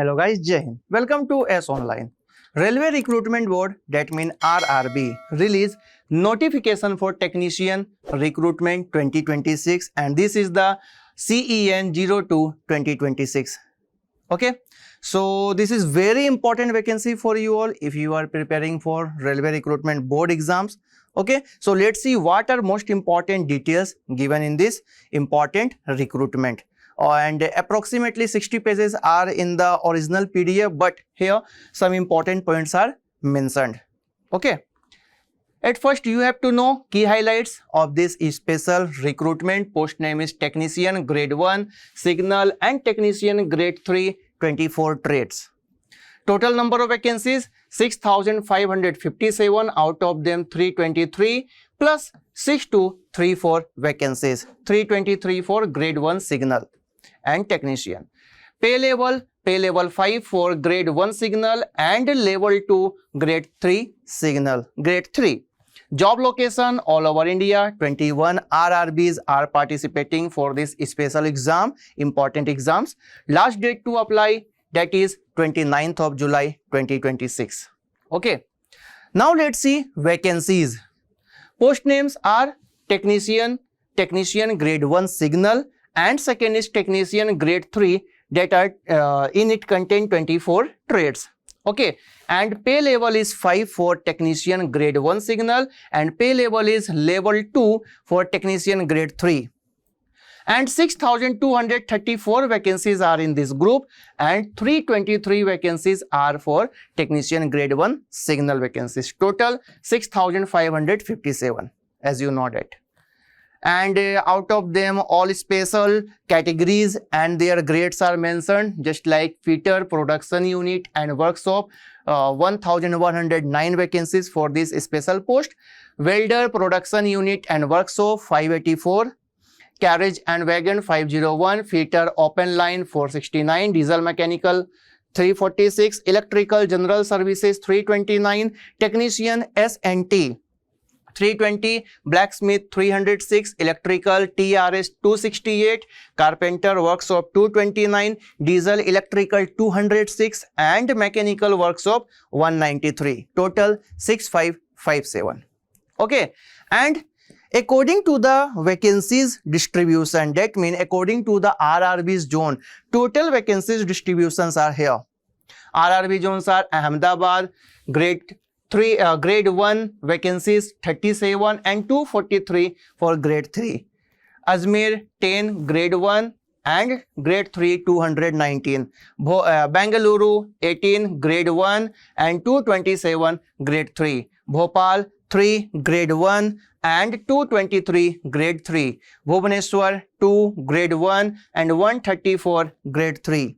Hello guys, Jai Hind. Welcome to S Online. Railway Recruitment Board, that means RRB, release notification for technician recruitment 2026 and this is the CEN 02 2026. Okay, so this is very important vacancy for you all if you are preparing for Railway Recruitment Board exams. Okay, so let's see what are most important details given in this important recruitment. And approximately 60 pages are in the original PDF, but here some important points are mentioned. Okay, at first you have to know key highlights of this special recruitment. Post name is technician grade 1 signal and technician grade 3 24 trades. Total number of vacancies 6,557, out of them 323 plus 6234 vacancies, 323 for grade 1 signal and technician. Pay level 5 for grade 1 signal and level 2 grade 3 signal, grade 3. Job location all over India. 21 RRBs are participating for this special exam, important exams. Last date to apply, that is 29th of July 2026. Okay, now let's see vacancies. Post names are technician grade 1 signal and second is technician grade 3, that are in it contain 24 trades. Okay, and pay level is 5 for technician grade 1 signal and pay level is level 2 for technician grade 3. And 6,234 vacancies are in this group and 323 vacancies are for technician grade 1 signal vacancies. Total 6,557 as you know that. And out of them all special categories and their grades are mentioned, just like fitter, production unit and workshop. 1,109 vacancies for this special post. Welder, production unit and workshop 584. Carriage and wagon 501. Fitter, open line 469. Diesel mechanical 346. Electrical general services 329. Technician S&T 320, blacksmith 306, electrical TRS 268, carpenter workshop 229, diesel electrical 206 and mechanical workshop 193. Total 6557. Okay, and according to the vacancies distribution, that means according to the RRB's zone, total vacancies distributions are here. RRB zones are Ahmedabad, grade 1 vacancies 37 and 243 for grade 3. Ajmer 10 grade 1 and grade 3 219. Bengaluru 18 grade 1 and 227 grade 3. Bhopal 3 grade 1 and 223 grade 3. Bhubaneswar 2 grade 1 and 134 grade 3.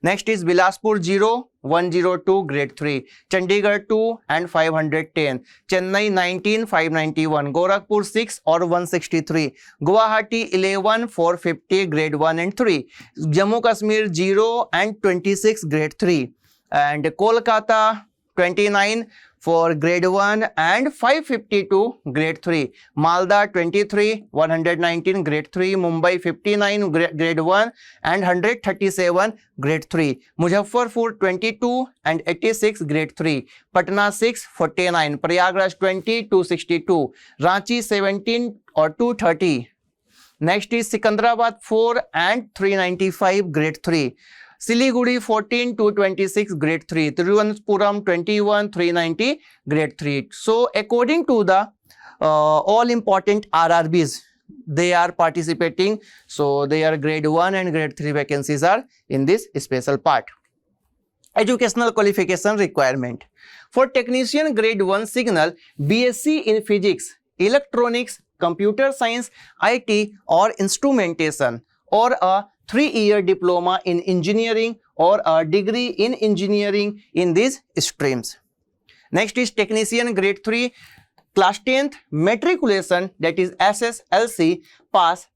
Next is Bilaspur 0, 102 grade 3, Chandigarh 2 and 510, Chennai 19, 591, Gorakhpur 6 or 163, Guwahati 11, 450 grade 1 and 3, Jammu Kashmir 0 and 26 grade 3, and Kolkata 29 for grade 1 and 552 grade 3, Malda 23, 119 grade 3, Mumbai 59 grade 1 and 137 grade 3, Muzaffarpur 22 and 86 grade 3, Patna 6, 49, Prayagraj 20, 262, Ranchi 17 or 230. Next is Sikandrabad 4 and 395 grade 3. Siliguri 14 226 grade 3, Thiruvananthapuram 21 390 grade 3. So according to the all important RRBs, they are participating. So their grade 1 and grade 3 vacancies are in this special part. Educational qualification requirement. For technician grade 1 signal, BSc in physics, electronics, computer science, IT or instrumentation, or a 3-year diploma in engineering or a degree in engineering in these streams. Next is technician grade 3, class 10th matriculation, that is SSLC pass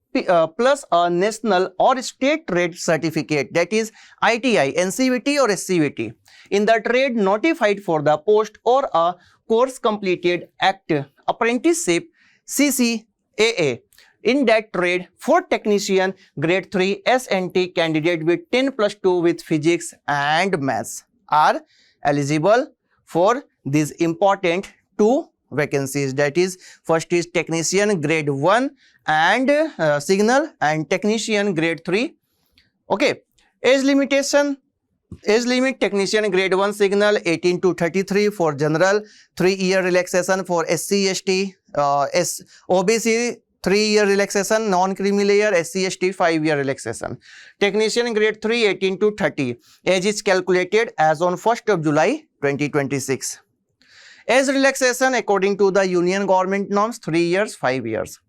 plus a national or state trade certificate, that is ITI, NCVT or SCVT in the trade notified for the post or a course completed act apprenticeship CCAA in that trade for technician grade 3 SNT candidate with 10 plus 2 with physics and maths are eligible for these important two vacancies. That is, first is technician grade 1 and signal, and technician grade 3. Okay, age limitation. Age limit technician grade 1 signal 18 to 33 for general, 3-year relaxation for SC, ST, OBC 3-year relaxation, non-creamy layer, SC, ST 5-year relaxation. Technician grade 3 18 to 30. Age is calculated as on 1st of July 2026. Age relaxation according to the union government norms 3 years, 5 years.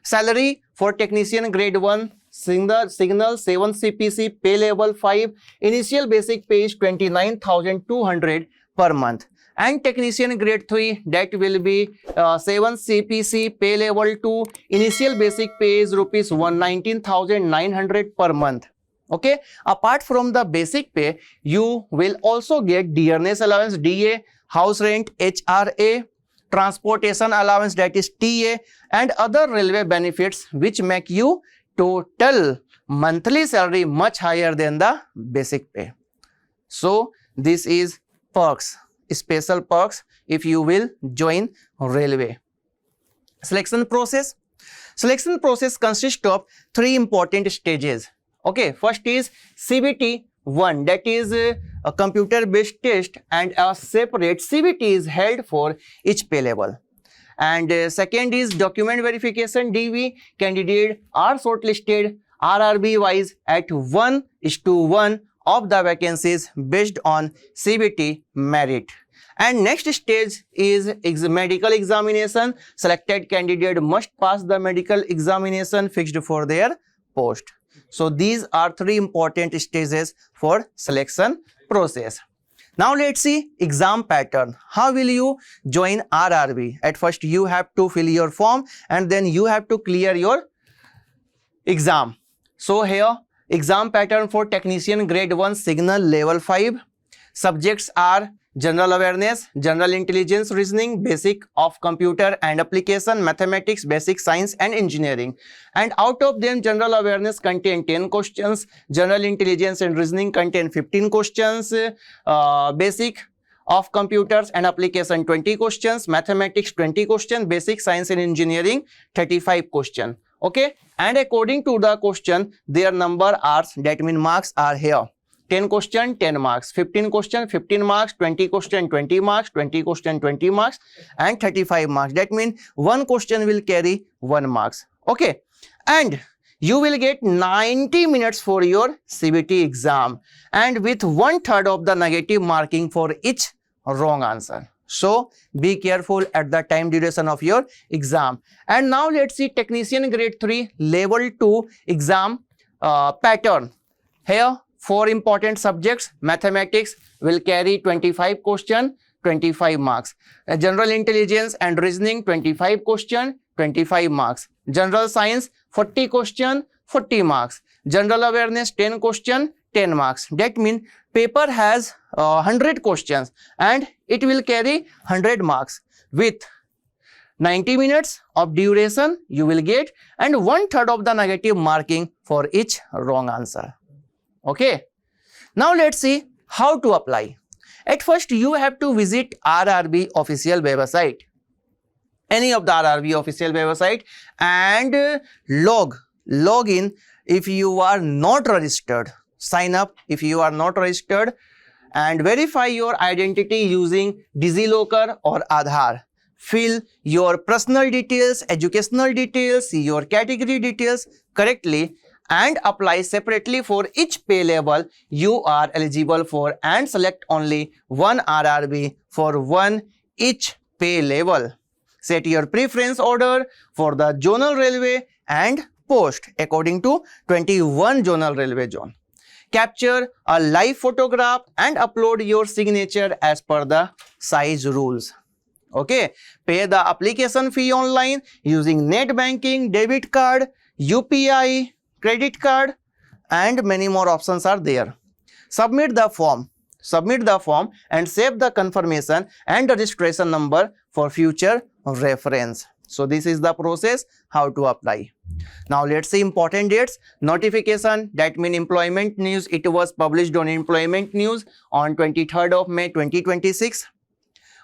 Salary for technician grade 1 signal 7 CPC pay level 5, initial basic pay is 29,200 per month, and technician grade 3 that will be 7 CPC pay level 2, initial basic pay is rupees 119,900 per month. Okay, apart from the basic pay, you will also get dearness allowance DA, house rent HRA, transportation allowance that is TA, and other railway benefits which make you total monthly salary much higher than the basic pay. So this is perks, special perks if you will join railway. Selection process. Selection process consists of 3 important stages. Okay, first is CBT 1, that is a computer based test, and a separate CBT is held for each pay level. And second is document verification DV. Candidate are shortlisted RRB wise at 1:1 of the vacancies based on CBT merit. And next stage is medical examination. Selected candidate must pass the medical examination fixed for their post. So these are 3 important stages for selection process. Now let's see exam pattern. How will you join RRB? At first you have to fill your form and then you have to clear your exam. So here exam pattern for technician grade 1 signal level 5. Subjects are general awareness, general intelligence, reasoning, basic of computer and application, mathematics, basic science and engineering. And out of them, general awareness contain 10 questions, general intelligence and reasoning contain 15 questions, basic of computers and application 20 questions, mathematics 20 questions, basic science and engineering 35 questions. Okay, and according to the question, their number are, that mean marks are here. 10 question 10 marks, 15 question 15 marks, 20 question 20 marks, 20 question 20 marks, and 35 marks. That means one question will carry 1 marks. Okay, and you will get 90 minutes for your CBT exam, and with 1/3 of the negative marking for each wrong answer. So be careful at the time duration of your exam. And now let's see technician grade 3 level 2 exam pattern. Here 4 important subjects. Mathematics will carry 25 question, 25 marks. General intelligence and reasoning 25 question, 25 marks. General science 40 question, 40 marks. General awareness 10 question, 10 marks. That means paper has 100 questions and it will carry 100 marks. With 90 minutes of duration you will get, and 1/3 of the negative marking for each wrong answer. Okay, now let's see how to apply. At first you have to visit RRB official website, any of the RRB official website, and log in if you are not registered. Sign up if you are not registered, and verify your identity using DigiLocker or Aadhaar. Fill your personal details, educational details, your category details correctly, and apply separately for each pay level you are eligible for, and select only one RRB for one each pay level. Set your preference order for the zonal railway and post according to 21 zonal railway zone. Capture a live photograph and upload your signature as per the size rules. Okay, pay the application fee online using net banking, debit card, UPI, credit card, and many more options are there. Submit the form and save the confirmation and registration number for future reference. So this is the process how to apply. Now let's see important dates. Notification, that means employment news. It was published on employment news on 23rd of May 2026.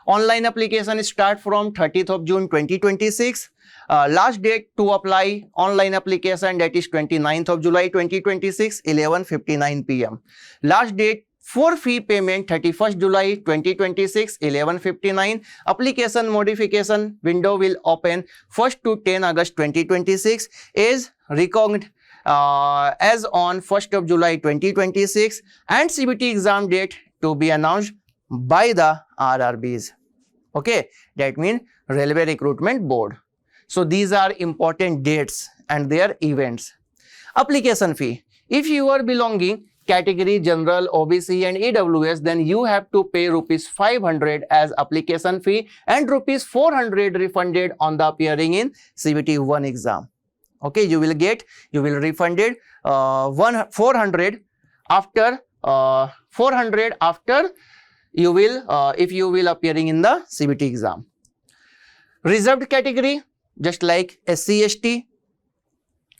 Online application start from 30th of June 2026. Last date to apply online application, that is 29th of July 2026, 11:59 p.m. Last date for fee payment 31st July 2026, 11:59. Application modification window will open 1st to 10 August 2026. Is recognized as on 1st of July 2026, and CBT exam date to be announced by the RRBs. Okay, that means Railway Recruitment Board. So these are important dates and their events. Application fee. If you are belonging category General, OBC and EWS, then you have to pay rupees 500 as application fee and rupees 400 refunded on the appearing in CBT 1 exam. Okay, you will refunded 400 after you will if you will appearing in the CBT exam. Reserved category, just like SC, ST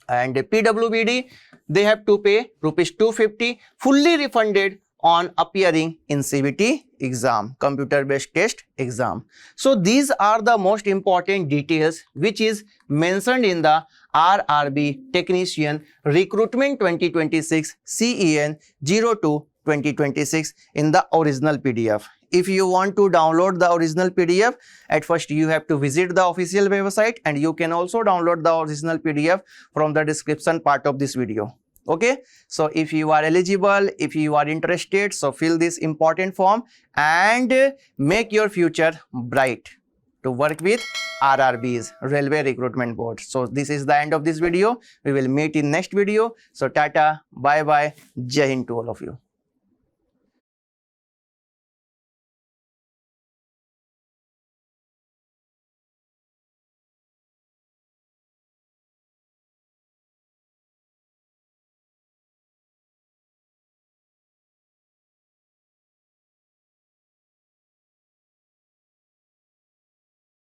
and PWBD, they have to pay rupees 250 fully refunded on appearing in CBT exam, computer based test exam. So these are the most important details which is mentioned in the RRB Technician Recruitment 2026 CEN 02 2026 in the original PDF. If you want to download the original PDF, at first you have to visit the official website, and you can also download the original PDF from the description part of this video. Okay, so if you are eligible, if you are interested, so fill this important form and make your future bright to work with RRBs, Railway Recruitment Board. So this is the end of this video. We will meet in next video. So tata, bye bye, Jai Hind to all of you.